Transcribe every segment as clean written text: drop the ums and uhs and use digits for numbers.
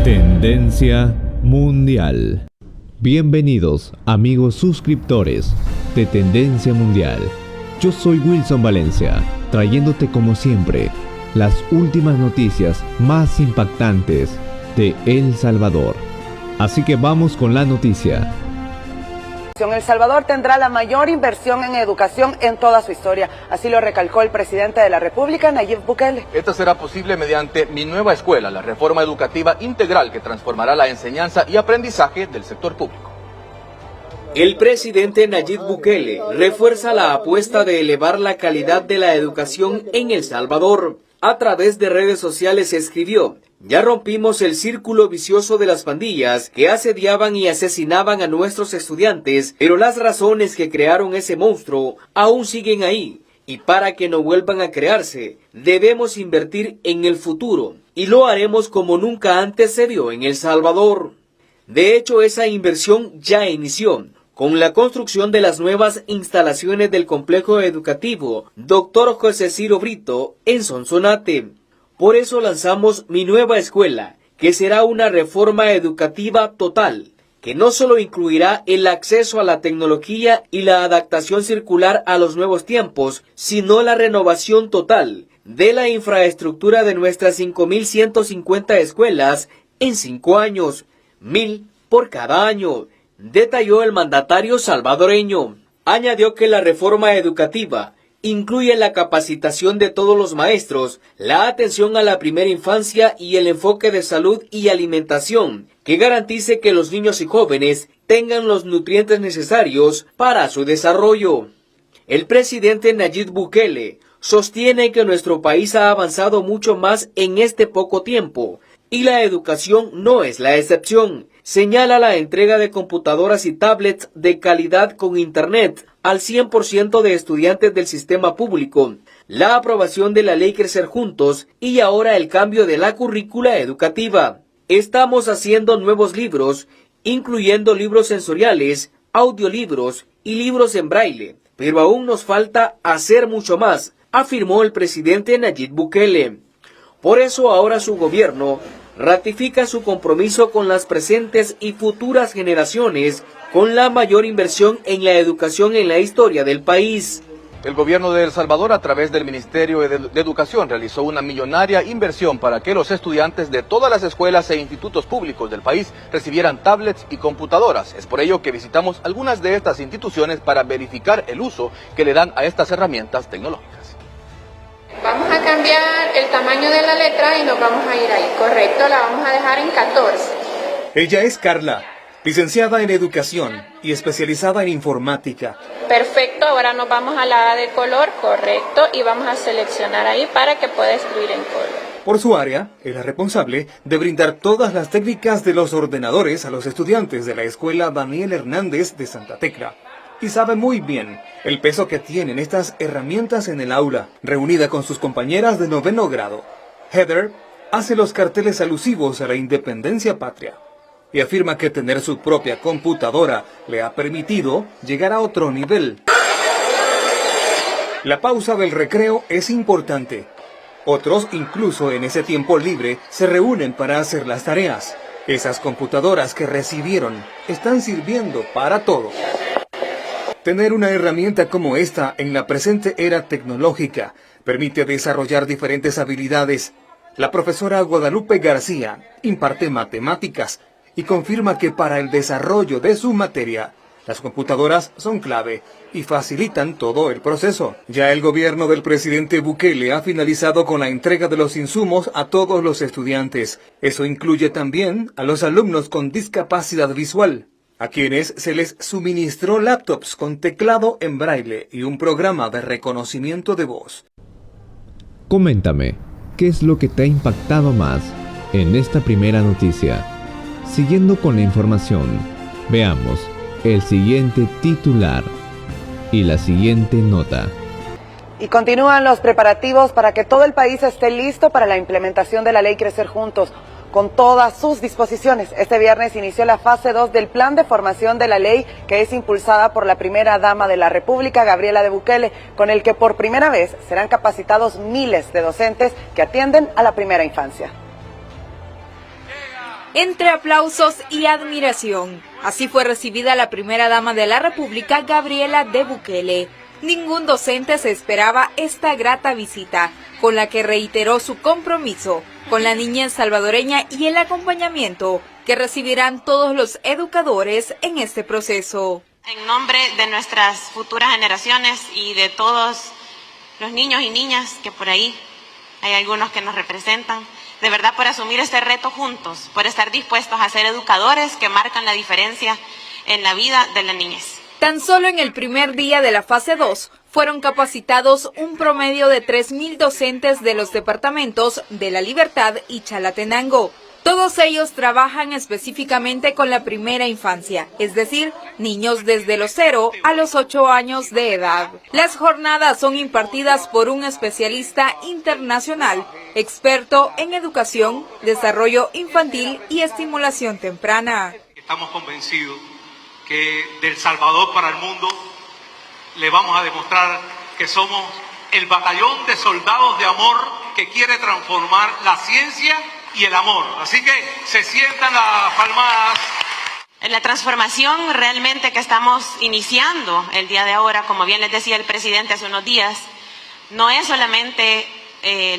Tendencia Mundial. Bienvenidos, amigos suscriptores de Tendencia Mundial. Yo soy Wilson Valencia, trayéndote como siempre las últimas noticias más impactantes de El Salvador. Así que vamos con la noticia. El Salvador tendrá la mayor inversión en educación en toda su historia, así lo recalcó el presidente de la República, Nayib Bukele. Esto será posible mediante Mi Nueva Escuela, la reforma educativa integral que transformará la enseñanza y aprendizaje del sector público. El presidente Nayib Bukele refuerza la apuesta de elevar la calidad de la educación en El Salvador. A través de redes sociales escribió: ya rompimos el círculo vicioso de las pandillas que asediaban y asesinaban a nuestros estudiantes, pero las razones que crearon ese monstruo aún siguen ahí. Y para que no vuelvan a crearse, debemos invertir en el futuro, y lo haremos como nunca antes se vio en El Salvador. De hecho, esa inversión ya inició con la construcción de las nuevas instalaciones del complejo educativo Dr. José Ciro Brito en Sonsonate. Por eso lanzamos Mi Nueva Escuela, que será una reforma educativa total, que no solo incluirá el acceso a la tecnología y la adaptación circular a los nuevos tiempos, sino la renovación total de la infraestructura de nuestras 5.150 escuelas en 5 años, 1.000 por cada año, detalló el mandatario salvadoreño. Añadió que la reforma educativa incluye la capacitación de todos los maestros, la atención a la primera infancia y el enfoque de salud y alimentación, que garantice que los niños y jóvenes tengan los nutrientes necesarios para su desarrollo. El presidente Nayib Bukele sostiene que nuestro país ha avanzado mucho más en este poco tiempo, y la educación no es la excepción. Señala la entrega de computadoras y tablets de calidad con internet al 100% de estudiantes del sistema público, la aprobación de la ley Crecer Juntos y ahora el cambio de la currícula educativa. Estamos haciendo nuevos libros, incluyendo libros sensoriales, audiolibros y libros en braille, pero aún nos falta hacer mucho más, afirmó el presidente Nayib Bukele. Por eso ahora su gobierno ratifica su compromiso con las presentes y futuras generaciones con la mayor inversión en la educación en la historia del país. El gobierno de El Salvador, a través del Ministerio de Educación, realizó una millonaria inversión para que los estudiantes de todas las escuelas e institutos públicos del país recibieran tablets y computadoras. Es por ello que visitamos algunas de estas instituciones para verificar el uso que le dan a estas herramientas tecnológicas. Vamos a cambiar el tamaño de la letra y nos vamos a ir ahí, correcto, la vamos a dejar en 14. Ella es Carla, licenciada en Educación y especializada en Informática. Perfecto, ahora nos vamos a la A de color, correcto, y vamos a seleccionar ahí para que pueda escribir en color. Por su área, es la responsable de brindar todas las técnicas de los ordenadores a los estudiantes de la Escuela Daniel Hernández de Santa Tecla. Y sabe muy bien el peso que tienen estas herramientas en el aula, reunida con sus compañeras de 9º grado. Heather hace los carteles alusivos a la independencia patria y afirma que tener su propia computadora le ha permitido llegar a otro nivel. La pausa del recreo es importante. Otros, incluso en ese tiempo libre, se reúnen para hacer las tareas. Esas computadoras que recibieron están sirviendo para todo. Tener una herramienta como esta en la presente era tecnológica permite desarrollar diferentes habilidades. La profesora Guadalupe García imparte matemáticas y confirma que para el desarrollo de su materia, las computadoras son clave y facilitan todo el proceso. Ya el gobierno del presidente Bukele ha finalizado con la entrega de los insumos a todos los estudiantes. Eso incluye también a los alumnos con discapacidad visual, a quienes se les suministró laptops con teclado en braille y un programa de reconocimiento de voz. Coméntame, ¿qué es lo que te ha impactado más en esta primera noticia? Siguiendo con la información, veamos el siguiente titular y la siguiente nota. Y continúan los preparativos para que todo el país esté listo para la implementación de la ley Crecer Juntos. con todas sus disposiciones. Este viernes inició la fase 2 del plan de formación de la ley que es impulsada por la primera dama de la República, Gabriela de Bukele, con el que por primera vez serán capacitados miles de docentes que atienden a la primera infancia. Entre aplausos y admiración, así fue recibida la primera dama de la República, Gabriela de Bukele. Ningún docente se esperaba esta grata visita, con la que reiteró su compromiso con la niñez salvadoreña y el acompañamiento que recibirán todos los educadores en este proceso. En nombre de nuestras futuras generaciones y de todos los niños y niñas que por ahí hay algunos que nos representan, de verdad por asumir este reto juntos, por estar dispuestos a ser educadores que marcan la diferencia en la vida de la niñez. Tan solo en el primer día de la fase 2 fueron capacitados un promedio de 3.000 docentes de los departamentos de La Libertad y Chalatenango. Todos ellos trabajan específicamente con la primera infancia, es decir, niños desde los 0 a los 8 años de edad. Las jornadas son impartidas por un especialista internacional, experto en educación, desarrollo infantil y estimulación temprana. Estamos convencidos que del Salvador para el mundo le vamos a demostrar que somos el batallón de soldados de amor que quiere transformar la ciencia y el amor. Así que se sientan las palmadas. En la transformación realmente que estamos iniciando el día de ahora, como bien les decía el presidente hace unos días, no es solamente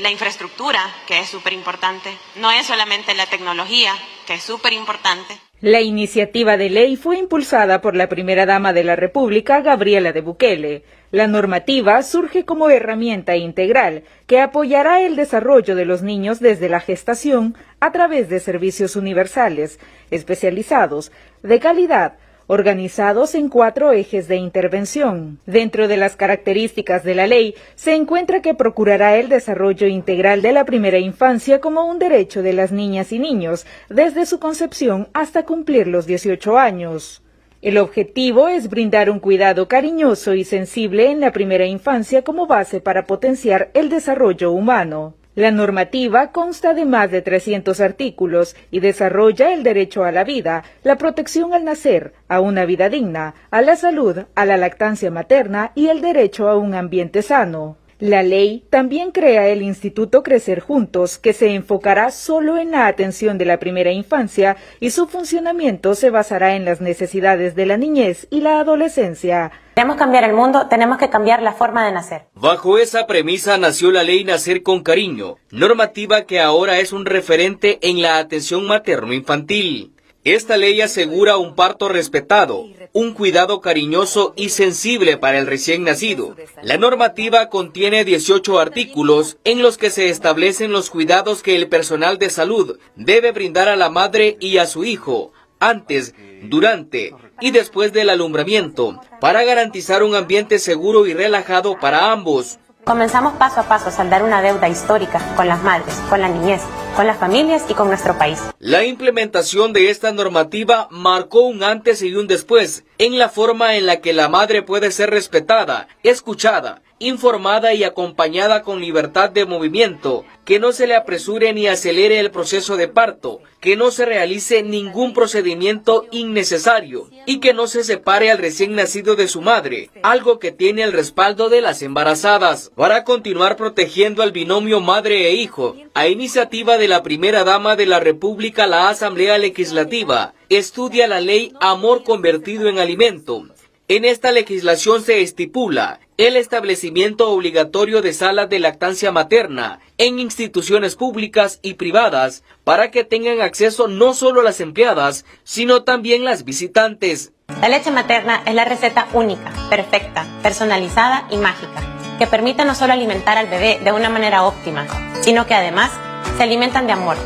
la infraestructura, que es súper importante, no es solamente la tecnología, que es súper importante. La iniciativa de ley fue impulsada por la primera dama de la República, Gabriela de Bukele. La normativa surge como herramienta integral que apoyará el desarrollo de los niños desde la gestación a través de servicios universales, especializados, de calidad, organizados en 4 ejes de intervención. Dentro de las características de la ley se encuentra que procurará el desarrollo integral de la primera infancia como un derecho de las niñas y niños, desde su concepción hasta cumplir los 18 años. El objetivo es brindar un cuidado cariñoso y sensible en la primera infancia como base para potenciar el desarrollo humano. La normativa consta de más de 300 artículos y desarrolla el derecho a la vida, la protección al nacer, a una vida digna, a la salud, a la lactancia materna y el derecho a un ambiente sano. La ley también crea el Instituto Crecer Juntos, que se enfocará solo en la atención de la primera infancia y su funcionamiento se basará en las necesidades de la niñez y la adolescencia. Queremos cambiar el mundo, tenemos que cambiar la forma de nacer. Bajo esa premisa nació la ley Nacer con Cariño, normativa que ahora es un referente en la atención materno-infantil. Esta ley asegura un parto respetado, un cuidado cariñoso y sensible para el recién nacido. La normativa contiene 18 artículos en los que se establecen los cuidados que el personal de salud debe brindar a la madre y a su hijo, antes, durante y después del alumbramiento, para garantizar un ambiente seguro y relajado para ambos. Comenzamos paso a paso a saldar una deuda histórica con las madres, con la niñez, con las familias y con nuestro país. La implementación de esta normativa marcó un antes y un después en la forma en la que la madre puede ser respetada, escuchada, informada y acompañada con libertad de movimiento, que no se le apresure ni acelere el proceso de parto, que no se realice ningún procedimiento innecesario y que no se separe al recién nacido de su madre, algo que tiene el respaldo de las embarazadas. Para continuar protegiendo al binomio madre e hijo, a iniciativa de la primera dama de la República, la Asamblea Legislativa estudia la ley Amor Convertido en Alimento. En esta legislación se estipula el establecimiento obligatorio de salas de lactancia materna en instituciones públicas y privadas para que tengan acceso no solo las empleadas, sino también las visitantes. La leche materna es la receta única, perfecta, personalizada y mágica, que permite no solo alimentar al bebé de una manera óptima, sino que además se alimentan de amor.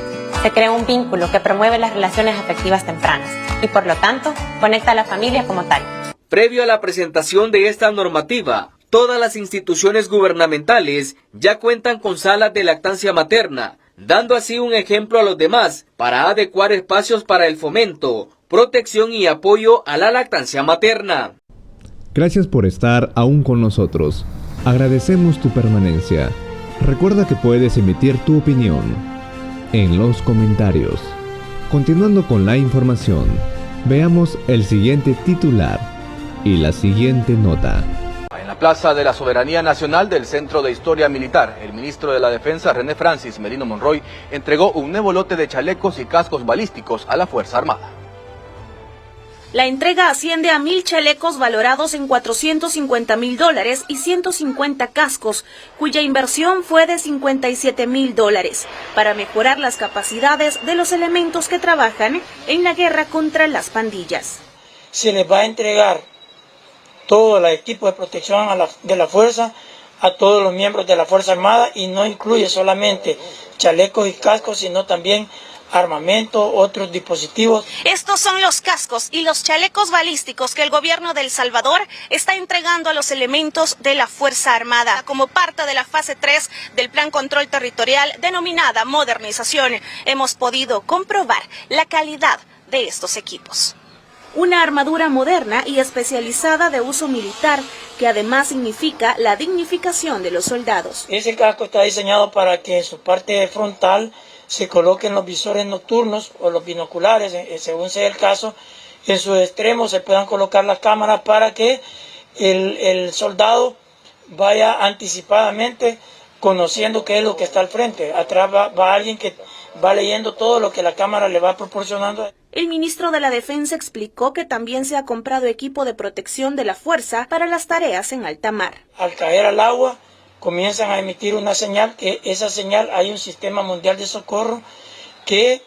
Se crea un vínculo que promueve las relaciones afectivas tempranas y por lo tanto conecta a la familia como tal. Previo a la presentación de esta normativa, todas las instituciones gubernamentales ya cuentan con salas de lactancia materna, dando así un ejemplo a los demás para adecuar espacios para el fomento, protección y apoyo a la lactancia materna. Gracias por estar aún con nosotros. Agradecemos tu permanencia. Recuerda que puedes emitir tu opinión. en los comentarios. Continuando con la información, veamos el siguiente titular y la siguiente nota. En la Plaza de la Soberanía Nacional del Centro de Historia Militar, el ministro de la Defensa, René Francis Merino Monroy, entregó un nuevo lote de chalecos y cascos balísticos a la Fuerza Armada. La entrega asciende a 1.000 chalecos valorados en $450.000 y 150 cascos, cuya inversión fue de $57.000, para mejorar las capacidades de los elementos que trabajan en la guerra contra las pandillas. Se les va a entregar todo el equipo de protección de la Fuerza a todos los miembros de la Fuerza Armada, y no incluye solamente chalecos y cascos, sino también armamento, otros dispositivos. Estos son los cascos y los chalecos balísticos que el gobierno de El Salvador está entregando a los elementos de la Fuerza Armada como parte de la fase 3 del Plan Control Territorial denominada Modernización. Hemos podido comprobar la calidad de estos equipos. Una armadura moderna y especializada de uso militar que además significa la dignificación de los soldados. Ese casco está diseñado para que en su parte frontal se coloquen los visores nocturnos o los binoculares, según sea el caso. En sus extremos se puedan colocar las cámaras para que el soldado vaya anticipadamente conociendo qué es lo que está al frente. Atrás va alguien que va leyendo todo lo que la cámara le va proporcionando. El ministro de la Defensa explicó que también se ha comprado equipo de protección de la Fuerza para las tareas en alta mar. Al caer al agua, comienzan a emitir una señal, que esa señal hay un sistema mundial de socorro que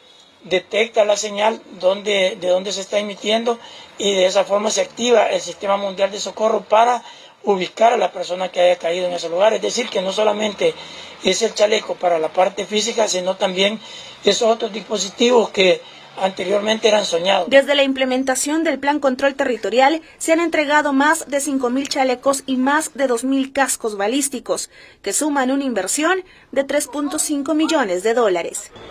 detecta la señal de dónde se está emitiendo, y de esa forma se activa el sistema mundial de socorro para ubicar a la persona que haya caído en ese lugar. Es decir, que no solamente es el chaleco para la parte física, sino también esos otros dispositivos que anteriormente eran soñados. Desde la implementación del Plan Control Territorial se han entregado más de 5.000 chalecos y más de 2.000 cascos balísticos, que suman una inversión de $3.5 millones.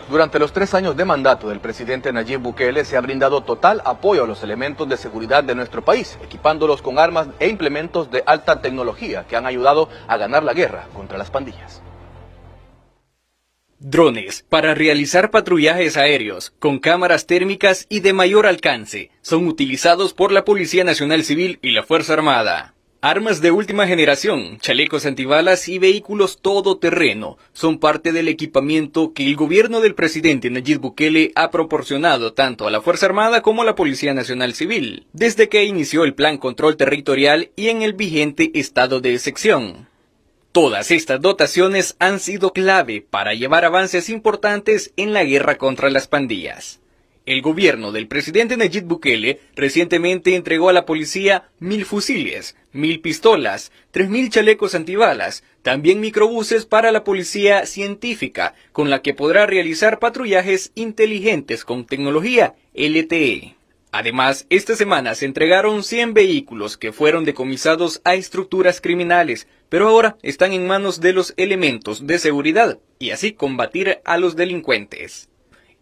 Durante los 3 años de mandato del presidente Nayib Bukele se ha brindado total apoyo a los elementos de seguridad de nuestro país, equipándolos con armas e implementos de alta tecnología que han ayudado a ganar la guerra contra las pandillas. Drones para realizar patrullajes aéreos con cámaras térmicas y de mayor alcance son utilizados por la Policía Nacional Civil y la Fuerza Armada. Armas de última generación, chalecos antibalas y vehículos todoterreno son parte del equipamiento que el gobierno del presidente Nayib Bukele ha proporcionado tanto a la Fuerza Armada como a la Policía Nacional Civil, desde que inició el Plan Control Territorial y en el vigente estado de excepción. Todas estas dotaciones han sido clave para llevar avances importantes en la guerra contra las pandillas. El gobierno del presidente Nayib Bukele recientemente entregó a la policía 1.000 fusiles, 1.000 pistolas, 3.000 chalecos antibalas, también microbuses para la policía científica, con la que podrá realizar patrullajes inteligentes con tecnología LTE. Además, esta semana se entregaron 100 vehículos que fueron decomisados a estructuras criminales, pero ahora están en manos de los elementos de seguridad y así combatir a los delincuentes.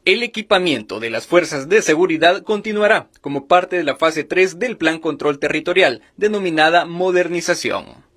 El equipamiento de las fuerzas de seguridad continuará como parte de la fase 3 del Plan Control Territorial, denominada Modernización.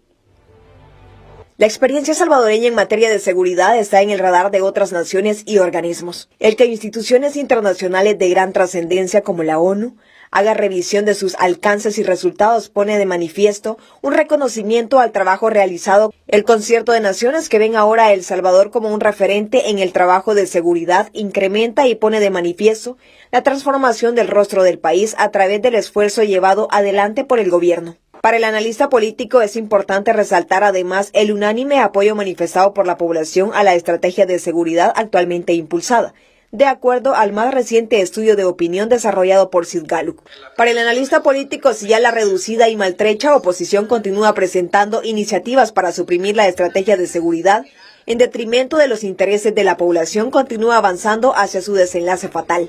La experiencia salvadoreña en materia de seguridad está en el radar de otras naciones y organismos. El que instituciones internacionales de gran trascendencia como la ONU haga revisión de sus alcances y resultados pone de manifiesto un reconocimiento al trabajo realizado. El Concierto de Naciones, que ven ahora a El Salvador como un referente en el trabajo de seguridad, incrementa y pone de manifiesto la transformación del rostro del país a través del esfuerzo llevado adelante por el gobierno. Para el analista político es importante resaltar además el unánime apoyo manifestado por la población a la estrategia de seguridad actualmente impulsada, de acuerdo al más reciente estudio de opinión desarrollado por Sid Gallup. Para el analista político, si ya la reducida y maltrecha oposición continúa presentando iniciativas para suprimir la estrategia de seguridad, en detrimento de los intereses de la población, continúa avanzando hacia su desenlace fatal.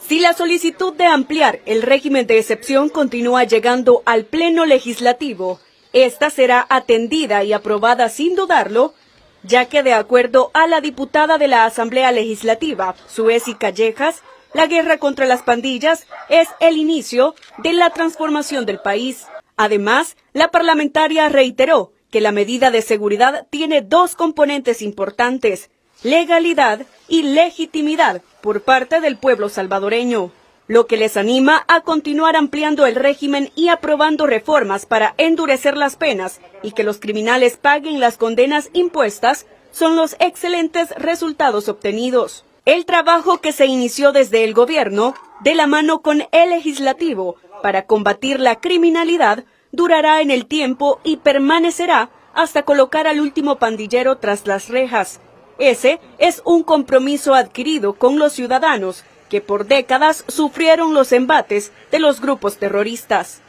Si la solicitud de ampliar el régimen de excepción continúa llegando al Pleno Legislativo, esta será atendida y aprobada sin dudarlo, ya que de acuerdo a la diputada de la Asamblea Legislativa, Suezi Callejas, la guerra contra las pandillas es el inicio de la transformación del país. Además, la parlamentaria reiteró que la medida de seguridad tiene dos componentes importantes: legalidad y legitimidad por parte del pueblo salvadoreño, lo que les anima a continuar ampliando el régimen y aprobando reformas para endurecer las penas y que los criminales paguen las condenas impuestas, son los excelentes resultados obtenidos. El trabajo que se inició desde el gobierno, de la mano con el legislativo, para combatir la criminalidad, durará en el tiempo y permanecerá hasta colocar al último pandillero tras las rejas. Ese es un compromiso adquirido con los ciudadanos que por décadas sufrieron los embates de los grupos terroristas.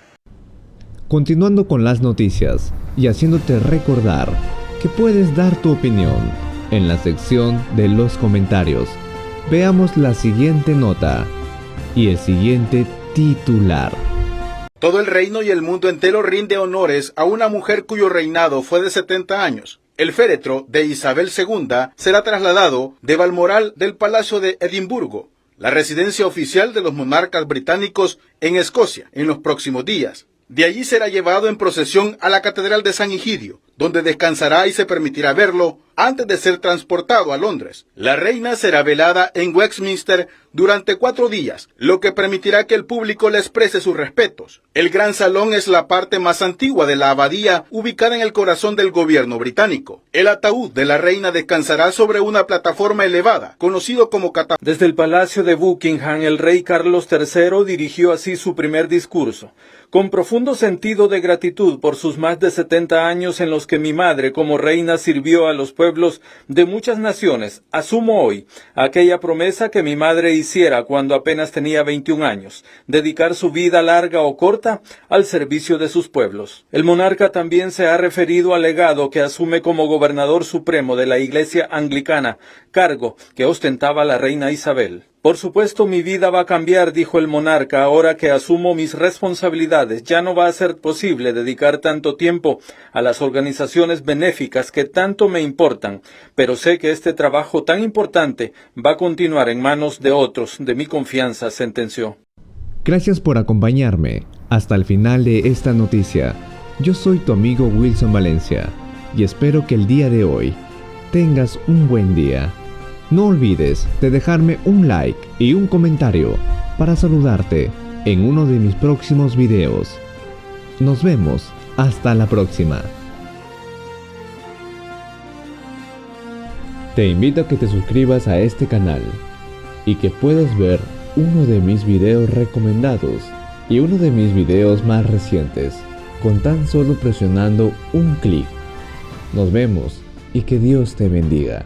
Continuando con las noticias y haciéndote recordar que puedes dar tu opinión en la sección de los comentarios. Veamos la siguiente nota y el siguiente titular. Todo el reino y el mundo entero rinde honores a una mujer cuyo reinado fue de 70 años. El féretro de Isabel II será trasladado de Balmoral del Palacio de Edimburgo, la residencia oficial de los monarcas británicos en Escocia, en los próximos días. De allí será llevado en procesión a la Catedral de San Egidio, donde descansará y se permitirá verlo antes de ser transportado a Londres. La reina será velada en Westminster durante 4 días, lo que permitirá que el público le exprese sus respetos. El Gran Salón es la parte más antigua de la abadía, ubicada en el corazón del gobierno británico. El ataúd de la reina descansará sobre una plataforma elevada, conocido como catafalco. Desde el Palacio de Buckingham, el rey Carlos III dirigió así su primer discurso. Con profundo sentido de gratitud por sus más de 70 años en los que mi madre como reina sirvió a los pueblos de muchas naciones, asumo hoy aquella promesa que mi madre hiciera cuando apenas tenía 21 años, dedicar su vida larga o corta al servicio de sus pueblos. El monarca también se ha referido al legado que asume como gobernador supremo de la Iglesia Anglicana, cargo que ostentaba la reina Isabel. Por supuesto, mi vida va a cambiar, dijo el monarca, ahora que asumo mis responsabilidades. Ya no va a ser posible dedicar tanto tiempo a las organizaciones benéficas que tanto me importan, pero sé que este trabajo tan importante va a continuar en manos de otros, de mi confianza, sentenció. Gracias por acompañarme hasta el final de esta noticia. Yo soy tu amigo Wilson Valencia y espero que el día de hoy tengas un buen día. No olvides de dejarme un like y un comentario para saludarte en uno de mis próximos videos. Nos vemos hasta la próxima. Te invito a que te suscribas a este canal y que puedas ver uno de mis videos recomendados y uno de mis videos más recientes con tan solo presionando un clic. Nos vemos y que Dios te bendiga.